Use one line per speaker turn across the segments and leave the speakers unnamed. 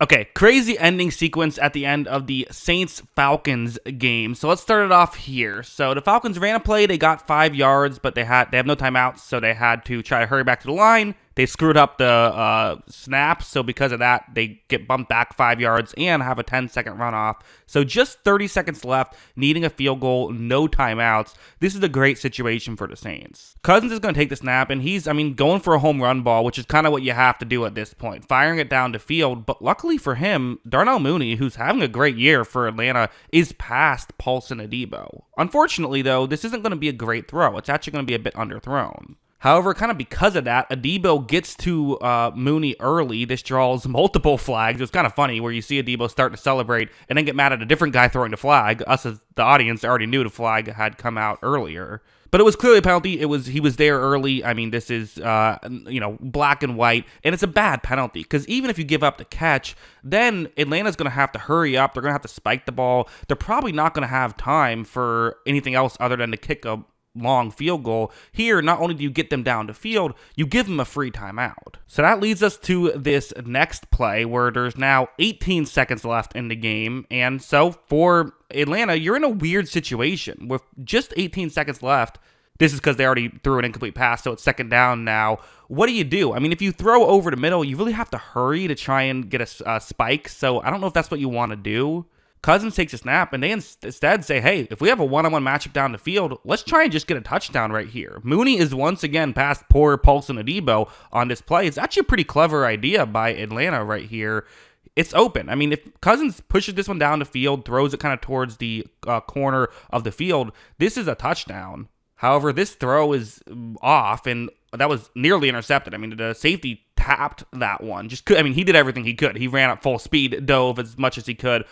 Okay, crazy ending sequence at the end of the Saints-Falcons game. So let's start it off here. So the Falcons ran a play, they got 5 yards, but they have no timeouts, so they had to try to hurry back to the line. They screwed up the snap, so because of that, they get bumped back 5 yards and have a 10-second runoff. So just 30 seconds left, needing a field goal, no timeouts. This is a great situation for the Saints. Cousins is going to take the snap, and he's, going for a home run ball, which is kind of what you have to do at this point, firing it down to field. But luckily for him, Darnell Mooney, who's having a great year for Atlanta, is past Paulson Adebo. Unfortunately, though, this isn't going to be a great throw. It's actually going to be a bit underthrown. However, kind of because of that, Adebo gets to Mooney early. This draws multiple flags. It's kind of funny where you see Adebo start to celebrate and then get mad at a different guy throwing the flag. Us as the audience already knew the flag had come out earlier. But it was clearly a penalty. He was there early. This is black and white, and it's a bad penalty because even if you give up the catch, then Atlanta's going to have to hurry up. They're going to have to spike the ball. They're probably not going to have time for anything else other than to kick a long field goal. Here, not only do you get them down to field, you give them a free timeout. So that leads us to this next play where there's now 18 seconds left in the game. And so for Atlanta, you're in a weird situation with just 18 seconds left. This is because they already threw an incomplete pass, so it's second down now. What do? If you throw over the middle, you really have to hurry to try and get a spike. So I don't know if that's what you want to do. Cousins takes a snap, and they instead say, hey, if we have a one-on-one matchup down the field, let's try and just get a touchdown right here. Mooney is once again past poor Paulson Adebo on this play. It's actually a pretty clever idea by Atlanta right here. It's open. If Cousins pushes this one down the field, throws it kind of towards the corner of the field, this is a touchdown. However, this throw is off, and that was nearly intercepted. The safety tapped that one. He did everything he could. He ran at full speed, dove as much as he could.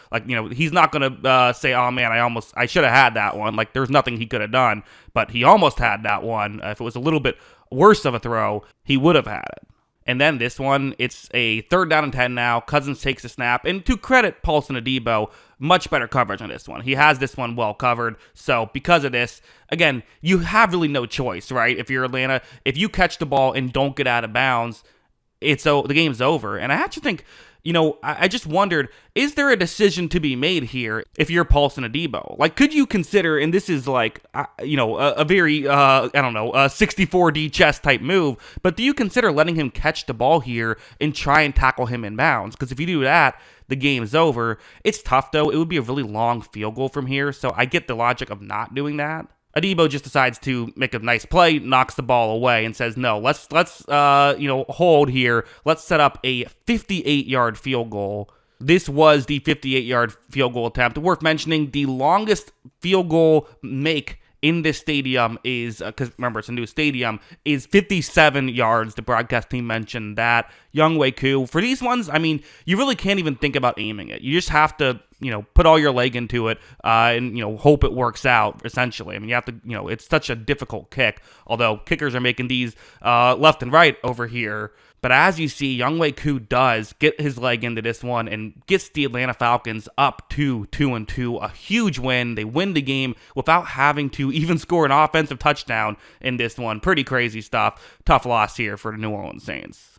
He's not going to say, oh man, I should have had that one. There's nothing he could have done, but he almost had that one. If it was a little bit worse of a throw, he would have had it. And then this one, it's a 3rd down and 10 now. Cousins takes a snap. And to credit Paulson Adebo, much better coverage on this one. He has this one well covered. So because of this, again, you have really no choice, right? If you're Atlanta, if you catch the ball and don't get out of bounds, the game's over. And I actually think, I just wondered, is there a decision to be made here if you're Paulson Adebo? Could you consider, and this is a very, 64D chess type move, but do you consider letting him catch the ball here and try and tackle him in bounds? Because if you do that, the game's over. It's tough, though. It would be a really long field goal from here, so I get the logic of not doing that. Adebo just decides to make a nice play, knocks the ball away, and says, no, let's hold here. Let's set up a 58-yard field goal. This was the 58-yard field goal attempt. Worth mentioning, the longest field goal make in this stadium is, because remember, it's a new stadium, is 57 yards. The broadcast team mentioned that. Younghoe Koo. For these ones, you really can't even think about aiming it. You just have to, put all your leg into it and, hope it works out, essentially. You have to, it's such a difficult kick, although kickers are making these left and right over here. But as you see, Younghoe Koo does get his leg into this one and gets the Atlanta Falcons up to 2-2. A huge win. They win the game without having to even score an offensive touchdown in this one. Pretty crazy stuff. Tough loss here for the New Orleans Saints.